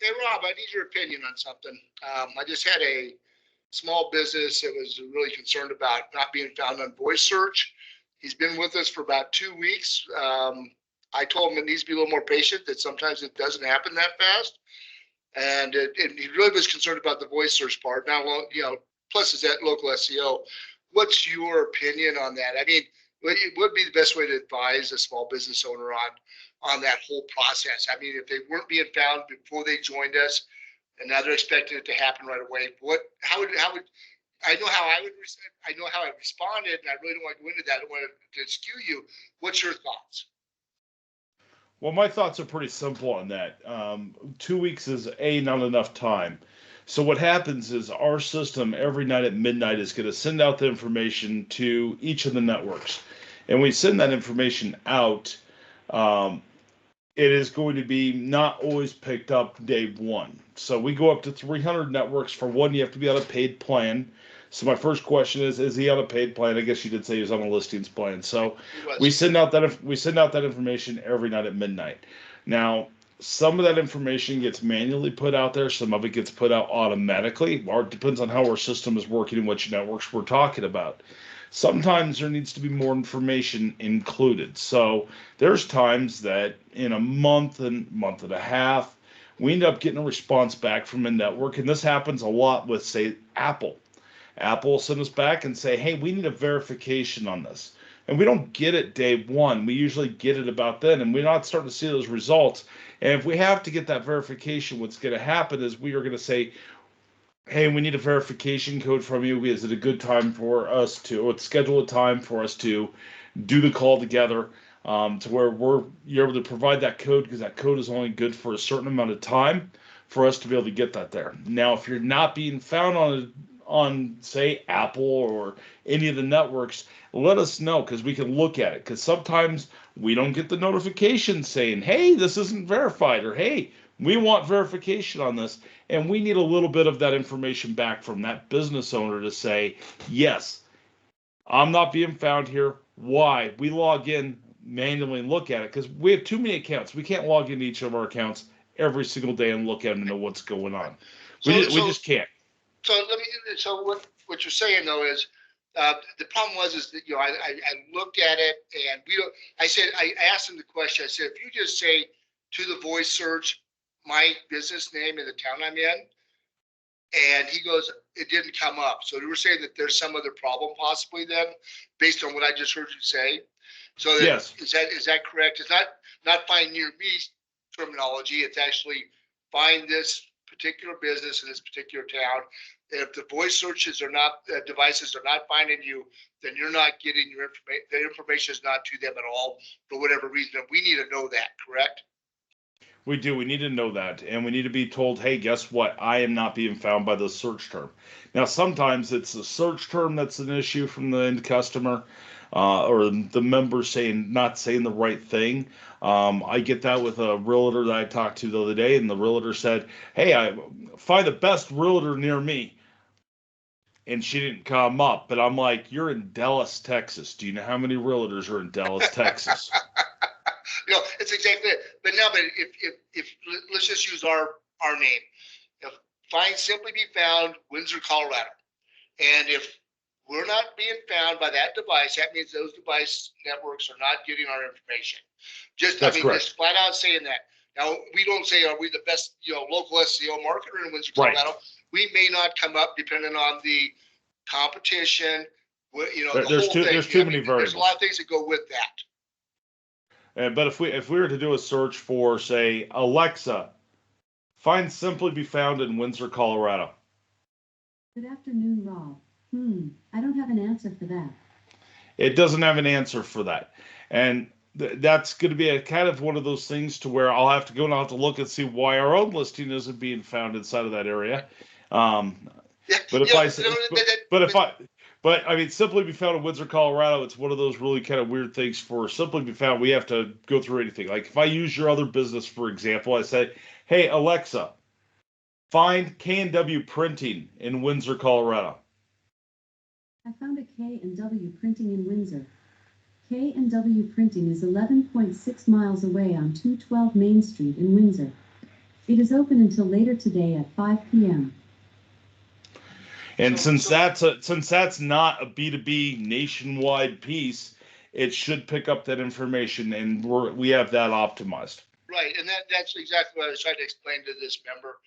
Hey, Rob, I need your opinion on something. I just had a small business that was really concerned about not being found on voice search. He's been with us for about 2 weeks. I told him it needs to be a little more patient, that sometimes it doesn't happen that fast. And he really was concerned about the voice search part. Now, plus is that local SEO. What's your opinion on that? I mean, what would be the best way to advise a small business owner on that whole process? I mean, if they weren't being found before they joined us, and now they're expecting it to happen right away, how would I know how I know how I responded, and I really don't want to go into that. I don't want to skew you. What's your thoughts? Well, my thoughts are pretty simple on that. 2 weeks is not enough time. So what happens is our system every night at midnight is going to send out the information to each of the networks, and we send that information out. Um, it is going to be not always picked up day one. So we go up to 300 networks. For one, you have to be on a paid plan. So my first question is he on a paid plan? I guess you did say he was on a listings plan. So we send out that information every night at midnight. Now, some of that information gets manually put out there. Some of it gets put out automatically. Or it depends on how our system is working and which networks we're talking about. Sometimes there needs to be more information included. So there's times that in a month and a half, we end up getting a response back from a network. And this happens a lot with, say, Apple. Apple will send us back and say, hey, we need a verification on this. And we don't get it day one. We usually get it about then, and we're not starting to see those results. And if we have to get that verification, what's going to happen is we are going to say, hey, we need a verification code from you. Is it a good time for us to, let's schedule a time for us to do the call together, to where you're able to provide that code, because that code is only good for a certain amount of time for us to be able to get that there. Now, if you're not being found on say Apple or any of the networks, let us know, because we can look at it, because sometimes we don't get the notification saying, hey, this isn't verified, or hey, we want verification on this, and we need a little bit of that information back from that business owner to say, yes, I'm not being found here. Why? We log in manually and look at it, because we have too many accounts. We can't log into each of our accounts every single day and look at them and know what's going on. We just can't. So what you're saying though is, the problem is that I looked at it, and I asked him the question. I said, if you just say to the voice search my business name and the town I'm in, and he goes, it didn't come up. So you were saying that there's some other problem possibly then, based on what I just heard you say. So that, yes, is that correct? It's not find near me terminology. It's actually find this particular business in this particular town. If the voice searches devices are not finding you, then you're not getting your information. The information is not to them at all for whatever reason. And we need to know that, correct? We do. We need to know that. And we need to be told, hey, guess what? I am not being found by the search term. Now, sometimes it's the search term that's an issue from the end customer, or the member not saying the right thing. I get that with a realtor that I talked to the other day, and the realtor said, hey, I find the best realtor near me. And she didn't come up. But I'm like, you're in Dallas, Texas. Do you know how many realtors are in Dallas, Texas? It's exactly it. But if let's just use our name. If simply be found Windsor, Colorado. And if we're not being found by that device, that means those device networks are not getting our information. That's correct. Just flat out saying that. Now, we don't say, are we the best, local SEO marketer in Windsor, Colorado? Right. We may not come up depending on the competition. There's too many variables. There's a lot of things that go with that. But if we were to do a search for, say, Alexa, find Simply Be Found in Windsor, Colorado. Good afternoon, Rob. I don't have an answer for that. It doesn't have an answer for that. And that's going to be a kind of one of those things to where I'll have to go and I'll have to look and see why our own listing isn't being found inside of that area. But I mean, Simply Be Found in Windsor, Colorado, it's one of those really kind of weird things. For Simply Be Found, we have to go through anything. Like if I use your other business, for example, I say, hey, Alexa, find K&W Printing in Windsor, Colorado. I found a K&W Printing in Windsor. K&W Printing is 11.6 miles away on 212 Main Street in Windsor. It is open until later today at 5 p.m. And since that's not a B2B nationwide piece, it should pick up that information, and we have that optimized. Right, and that's exactly what I was trying to explain to this member,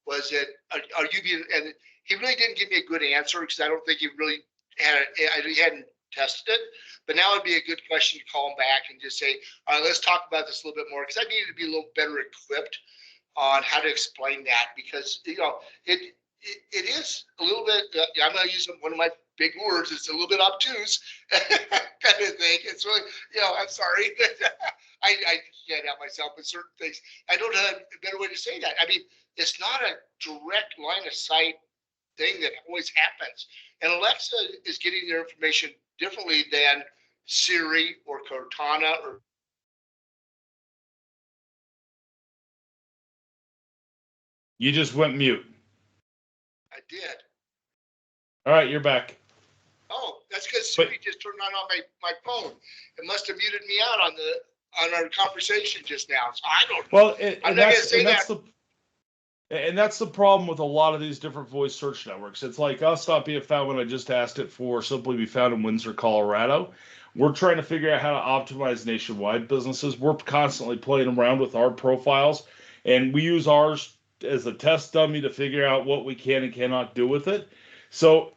was that are you being, and he really didn't give me a good answer because I don't think he really he hadn't tested it, but now would be a good question to call him back and just say, all right, let's talk about this a little bit more, because I needed to be a little better equipped on how to explain that, because it is a little bit, I'm going to use one of my big words, it's a little bit obtuse kind of thing. It's really, I'm sorry. I can't help myself with certain things. I don't have a better way to say that. I mean, it's not a direct line of sight thing that always happens. And Alexa is getting their information differently than Siri or Cortana or. You just went mute. I did. All right, you're back. Oh, that's because Siri just turned on my phone. It must have muted me out on our conversation just now. So I don't. Well, I'm not going to say that. And that's the problem with a lot of these different voice search networks. It's like us not being found when I just asked it for simply be found in Windsor, Colorado. We're trying to figure out how to optimize nationwide businesses. We're constantly playing around with our profiles, and we use ours as a test dummy to figure out what we can and cannot do with it. So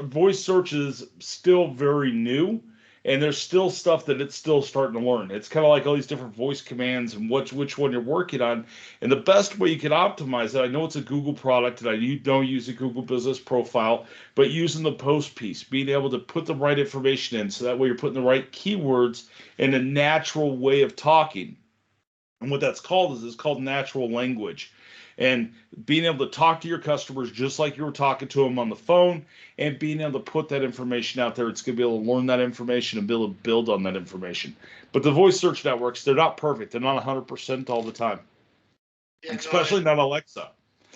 voice search is still very new, and there's still stuff that it's still starting to learn. It's kind of like all these different voice commands and which one you're working on. And the best way you can optimize it, I know it's a Google product and I don't use a Google business profile, but using the post piece, being able to put the right information in, so that way you're putting the right keywords in a natural way of talking. And what that's called is called natural language. And being able to talk to your customers just like you were talking to them on the phone, and being able to put that information out there, it's going to be able to learn that information and be able to build on that information. But the voice search networks, they're not perfect. They're not 100% all the time, especially not Alexa.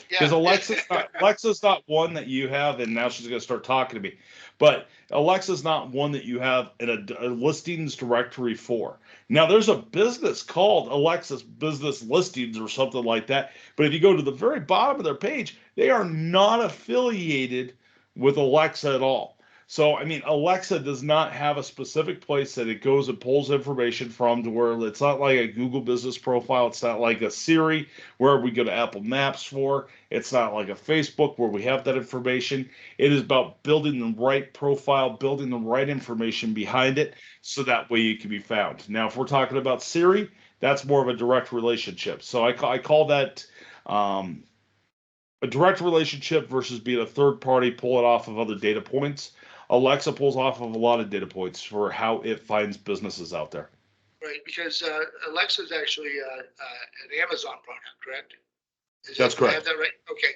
Because Alexa's not one that you have, and now she's going to start talking to me. But Alexa's not one that you have in a listings directory for. Now, there's a business called Alexa's Business Listings or something like that. But if you go to the very bottom of their page, they are not affiliated with Alexa at all. So, I mean, Alexa does not have a specific place that it goes and pulls information from, to where it's not like a Google business profile. It's not like a Siri where we go to Apple Maps for. It's not like a Facebook where we have that information. It is about building the right profile, building the right information behind it, so that way you can be found. Now, if we're talking about Siri, that's more of a direct relationship. So I call that a direct relationship versus being a third party pulling off of other data points. Alexa pulls off of a lot of data points for how it finds businesses out there. Right, because Alexa is actually an Amazon product, correct? That's correct. I have that right? Okay.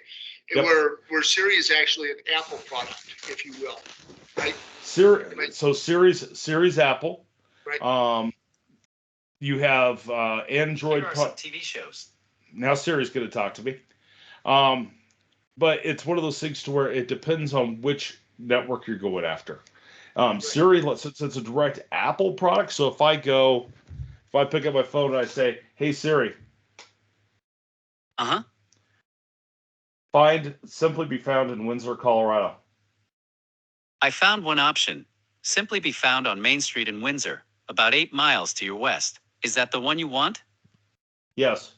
Yep. Where Siri is actually an Apple product, if you will, right? Siri's Apple. Right. You have Android. Here are some TV shows. Now Siri's going to talk to me. But it's one of those things to where it depends on which network you're going after. Siri, since it's a direct Apple product, so if I pick up my phone and I say, "Hey Siri," simply be found in Windsor, Colorado. I found one option. Simply be found on Main Street in Windsor, about 8 miles to your west. Is that the one you want? Yes.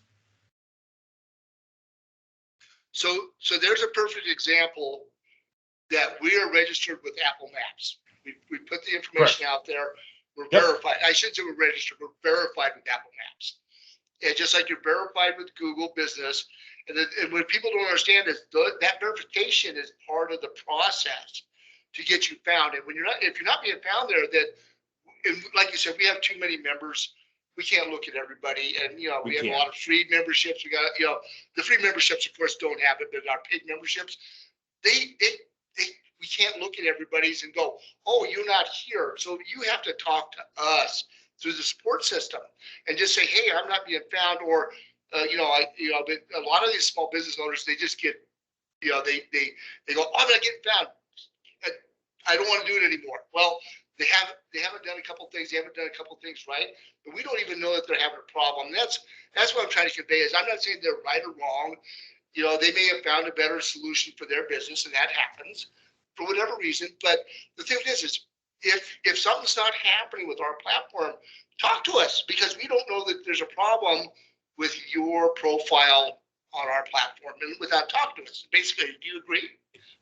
So there's a perfect example that we are registered with Apple Maps. We put the information out there. We're verified. I shouldn't say we're registered. We're verified with Apple Maps. And just like you're verified with Google Business. And what people don't understand is that verification is part of the process to get you found. And if you're not being found there, then, like you said, we have too many members. We can't look at everybody. And, we have a lot of free memberships. We got, the free memberships, of course, don't have it, but our paid memberships, we can't look at everybody's and go, oh, you're not here. So you have to talk to us through the support system and just say, hey, I'm not being found. Or, but a lot of these small business owners, they just get, they go, I'm not getting found. I don't want to do it anymore. Well, they haven't done a couple things, they haven't done a couple things right, but we don't even know that they're having a problem. That's what I'm trying to convey is I'm not saying they're right or wrong. They may have found a better solution for their business, and that happens for whatever reason. But the thing is if something's not happening with our platform, talk to us, because we don't know that there's a problem with your profile on our platform and without talking to us. Basically, do you agree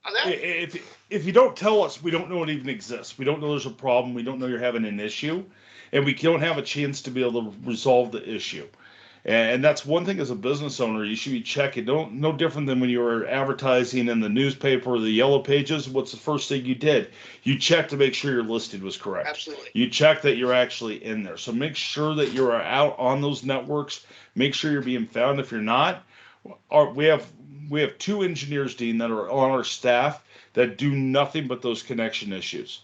on that? If you don't tell us, we don't know it even exists. We don't know there's a problem. We don't know you're having an issue, and we don't have a chance to be able to resolve the issue. And that's one thing as a business owner, you should be checking. No different than when you were advertising in the newspaper or the yellow pages. What's the first thing you did? You checked to make sure your listing was correct. Absolutely. You check that you're actually in there. So make sure that you're out on those networks. Make sure you're being found. If you're not, we have 2 engineers, Dean, that are on our staff that do nothing but those connection issues.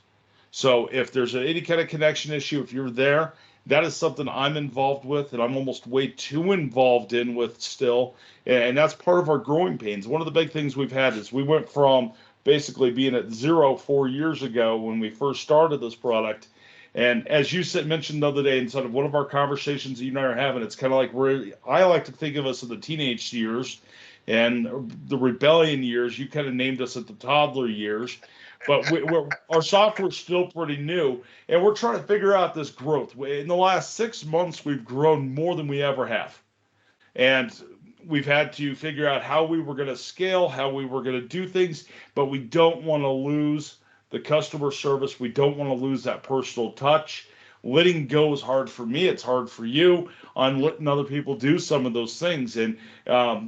So if there's any kind of connection issue, if you're there, that is something I'm involved with, and I'm almost way too involved in with still. And that's part of our growing pains. One of the big things we've had is we went from basically being at 0 4 years ago when we first started this product. And as you mentioned the other day inside of one of our conversations that you and I are having, it's kind of like I like to think of us in the teenage years and the rebellion years. You kind of named us at the toddler years. But our software's still pretty new, and we're trying to figure out this growth. In the last 6 months, we've grown more than we ever have. And we've had to figure out how we were going to scale, how we were going to do things, but we don't want to lose the customer service. We don't want to lose that personal touch. Letting go is hard for me. It's hard for you on letting other people do some of those things. And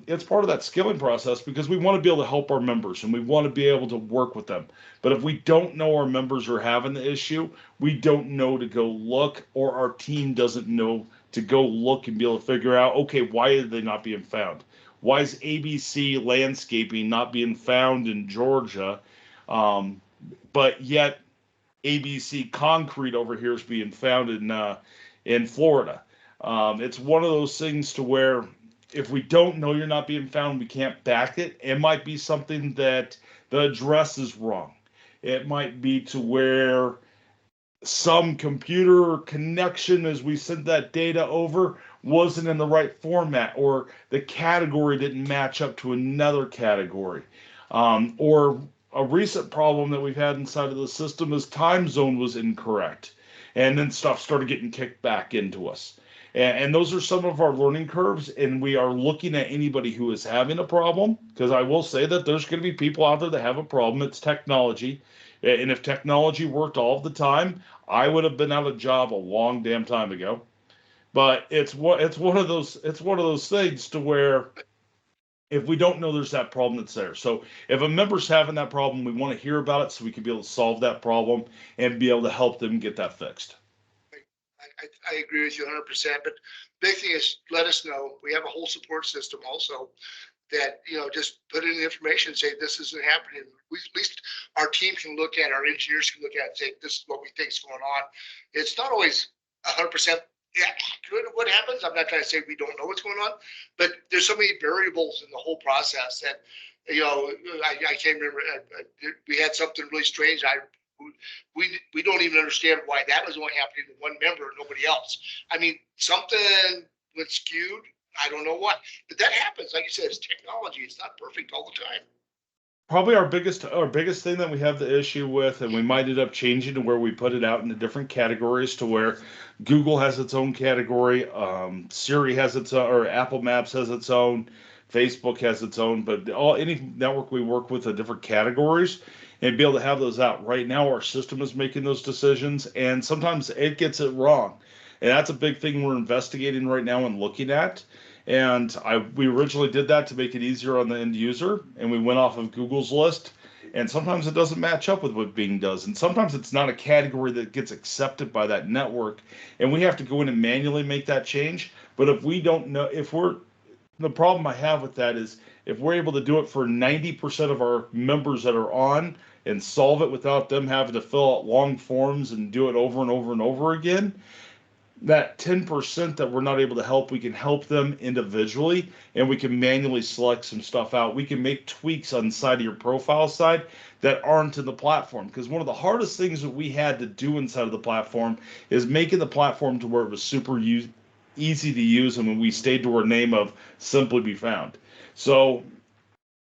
it's part of that skilling process because we want to be able to help our members and we want to be able to work with them. But if we don't know our members are having the issue, we don't know to go look, or our team doesn't know to go look and be able to figure out, okay, why are they not being found? Why is ABC Landscaping not being found in Georgia, but yet ABC Concrete over here is being found in Florida? It's one of those things to where if we don't know you're not being found, we can't back it. It might be something that the address is wrong. It might be to where some computer connection as we sent that data over wasn't in the right format, or the category didn't match up to another category. Or a recent problem that we've had inside of the system is time zone was incorrect. And then stuff started getting kicked back into us. And those are some of our learning curves, and we are looking at anybody who is having a problem, because I will say that there's going to be people out there that have a problem. It's technology. And if technology worked all the time, I would have been out of job a long damn time ago. But it's one of those things to where if we don't know there's that problem that's there. So if a member's having that problem, we want to hear about it so we can be able to solve that problem and be able to help them get that fixed. I agree with you 100%. But the big thing is let us know. We have a whole support system also that, just put in the information, say this isn't happening. At least our team can look at, our engineers can look at and say, this is what we think is going on. It's not always 100% accurate of what happens. I'm not trying to say we don't know what's going on, but there's so many variables in the whole process that, I can't remember. We had something really strange. We don't even understand why that was only happening to one member and nobody else. I mean, something went skewed. I don't know what, but that happens. Like you said, it's technology. It's not perfect all the time. Probably our biggest thing that we have the issue with, and we might end up changing to where we put it out into different categories, to where Google has its own category, Siri has its own, or Apple Maps has its own, Facebook has its own, but any network we work with are different categories, and be able to have those out. Right now, our system is making those decisions, and sometimes it gets it wrong, and that's a big thing we're investigating right now and looking at. And we originally did that to make it easier on the end user, and we went off of Google's list. And sometimes it doesn't match up with what Bing does, and sometimes it's not a category that gets accepted by that network, and we have to go in and manually make that change. But if we don't know, the problem I have with that is if we're able to do it for 90% of our members that are on and solve it without them having to fill out long forms and do it over and over and over again, that 10% that we're not able to help, we can help them individually, and we can manually select some stuff out. We can make tweaks on the side of your profile side that aren't in the platform. Because one of the hardest things that we had to do inside of the platform is making the platform to where it was easy to use, and when we stayed to our name of simply be found. So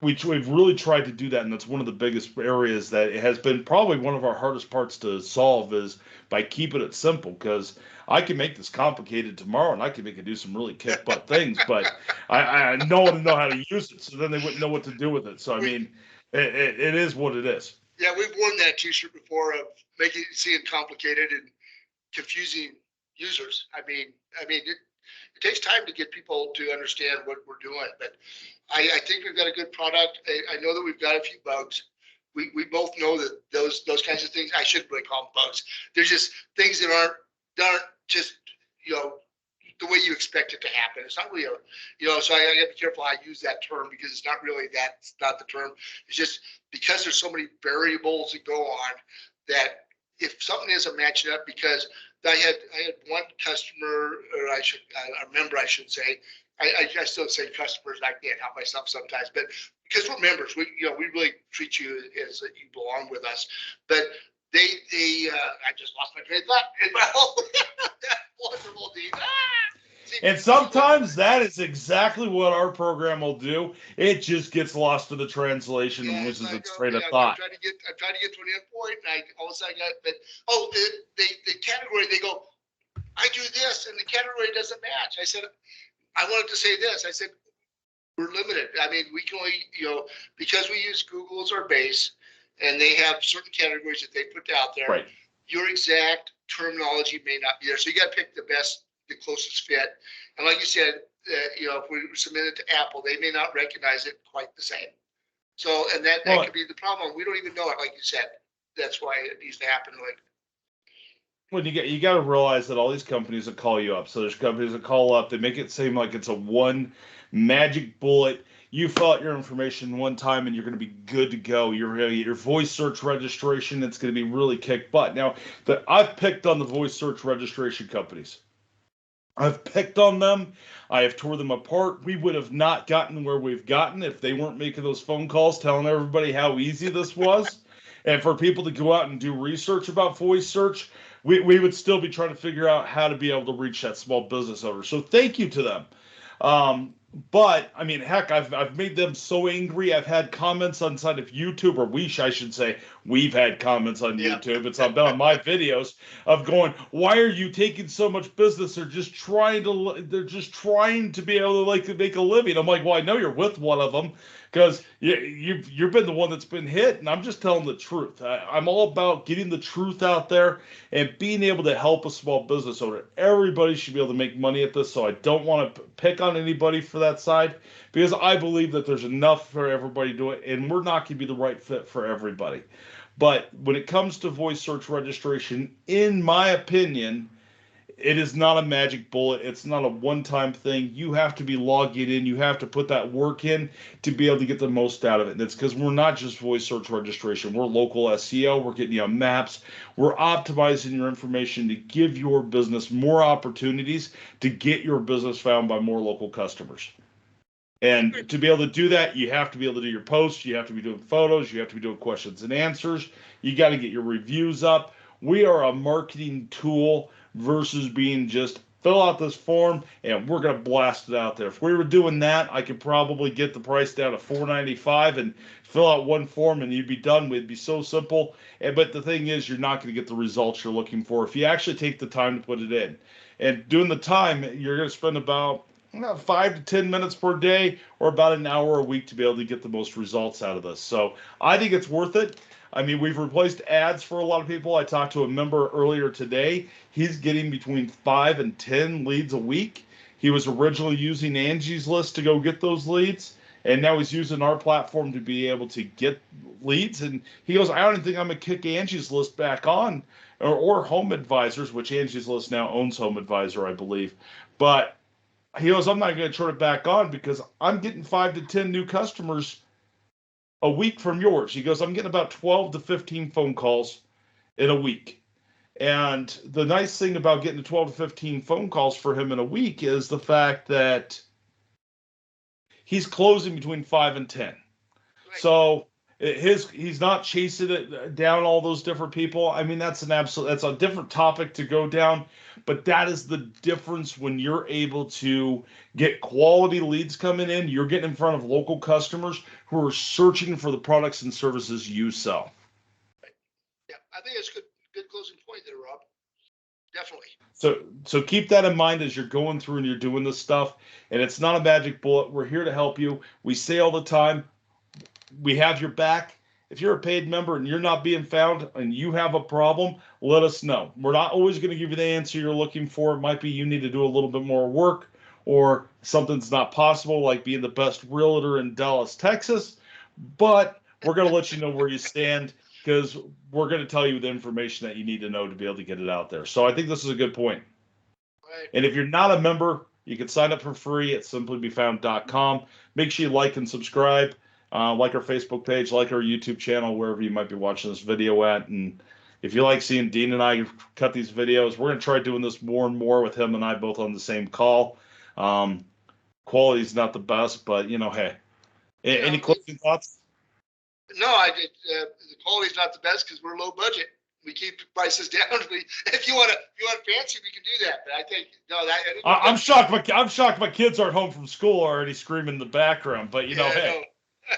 we've really tried to do that, and that's one of the biggest areas that it has been probably one of our hardest parts to solve is by keeping it simple. Because I can make this complicated tomorrow, and I can make it do some really kick butt things, but I no one know how to use it, so then they wouldn't know what to do with it. So I mean, it is what it is. Yeah, we've worn that T-shirt before of making it seem complicated and confusing users. It takes time to get people to understand what we're doing, but I think we've got a good product. I know that we've got a few bugs. We both know that those kinds of things, I shouldn't really call them bugs. They're just things that aren't just, the way you expect it to happen. It's not really so I gotta be careful how I use that term, because it's not really that. It's not the term. It's just because there's so many variables that go on that if something isn't matching up, because I had one customer, or I should say, I still say customers, I can't help myself sometimes, but because we're members, we really treat you as that you belong with us. But they I just lost my train of thought. Wonderful, Dean. And sometimes that is exactly what our program will do. It just gets lost in the translation and loses its train of thought. I'm trying to get to an end point, and all of a sudden I got, but the category, they go, I do this, and the category doesn't match. I said, I wanted to say this. I said, we're limited. I mean, we can only, because we use Google as our base, and they have certain categories that they put out there. Right. Your exact terminology may not be there, so you got to pick the closest fit. And like you said, if we submit it to Apple, they may not recognize it quite the same. So, and that could be the problem. We don't even know it, like you said. That's why it needs to happen. Like, when you got to realize that all these companies that call you up. So there's companies that call up. They make it seem like it's a one magic bullet. You fill out your information one time and you're going to be good to go. You're going to get your voice search registration. It's going to be really kick butt. Now, I've picked on the voice search registration companies. I've picked on them. I have tore them apart. We would have not gotten where we've gotten if they weren't making those phone calls telling everybody how easy this was. And for people to go out and do research about voice search, we would still be trying to figure out how to be able to reach that small business owner. So thank you to them. But I mean, heck, I've made them so angry. I've had comments on side of YouTube, or I should say, we've had comments on YouTube. It's been on my videos of going, why are you taking so much business? They're just trying to be able to make a living. I'm like, well, I know you're with one of them because you've been the one that's been hit, and I'm just telling the truth. I'm all about getting the truth out there and being able to help a small business owner. Everybody should be able to make money at this, so I don't want to pick on anybody for that side, because I believe that there's enough for everybody to do it, and we're not going to be the right fit for everybody. But when it comes to voice search registration, in my opinion, it is not a magic bullet. It's not a one-time thing. You have to be logging in. You have to put that work in to be able to get the most out of it. And it's because we're not just voice search registration. We're local SEO. We're getting you on maps. We're optimizing your information to give your business more opportunities to get your business found by more local customers. And to be able to do that, you have to be able to do your posts. You have to be doing photos. You have to be doing questions and answers. You got to get your reviews up. We are a marketing tool versus being just fill out this form and we're going to blast it out there. If we were doing that, I could probably get the price down to $4.95 and fill out one form and you'd be done. It'd be so simple. But the thing is, you're not going to get the results you're looking for if you actually take the time to put it in. And doing the time, you're going to spend about 5 to 10 minutes per day or about an hour a week to be able to get the most results out of this. So I think it's worth it. I mean, we've replaced ads for a lot of people. I talked to a member earlier today. He's getting between 5 and 10 leads a week. He was originally using Angie's List to go get those leads, and now he's using our platform to be able to get leads. And he goes, I don't even think I'm going to kick Angie's List back on, or Home Advisors, which Angie's List now owns Home Advisor, I believe. But he goes, I'm not going to turn it back on because I'm getting 5 to 10 new customers a week from yours. He goes, I'm getting about 12 to 15 phone calls in a week. And the nice thing about getting to 12 to 15 phone calls for him in a week is the fact that he's closing between 5 and 10. Right. So he's not chasing it down all those different people. I mean, that's a different topic to go down, but that is the difference when you're able to get quality leads coming in. You're getting in front of local customers who are searching for the products and services you sell. Yeah, I think it's good closing point there, Rob. Definitely. So keep that in mind as you're going through and you're doing this stuff. And it's not a magic bullet. We're here to help you. We say all the time, we have your back. If you're a paid member and you're not being found and you have a problem, let us know. We're not always going to give you the answer you're looking for. It might be you need to do a little bit more work, or something's not possible, like being the best realtor in Dallas, Texas. But we're going to let you know where you stand, because we're going to tell you the information that you need to know to be able to get it out there. So I think this is a good point. Right. And if you're not a member, you can sign up for free at simplybefound.com. Make sure you like and subscribe. Like our Facebook page, like our YouTube channel, wherever you might be watching this video at. And if you like seeing Dean and I cut these videos, we're going to try doing this more and more with him and I both on the same call. Quality's not the best, but, hey. Any closing thoughts? No, the quality's not the best because we're low budget. We keep prices down. If you want fancy, we can do that. But I think I'm shocked. I'm shocked my kids aren't home from school already screaming in the background. But hey.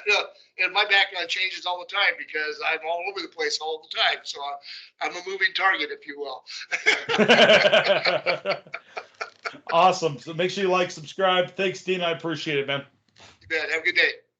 No. And my background changes all the time because I'm all over the place all the time. So I'm a moving target, if you will. Awesome. So make sure you like, subscribe. Thanks, Dean. I appreciate it, man. You bet. Have a good day.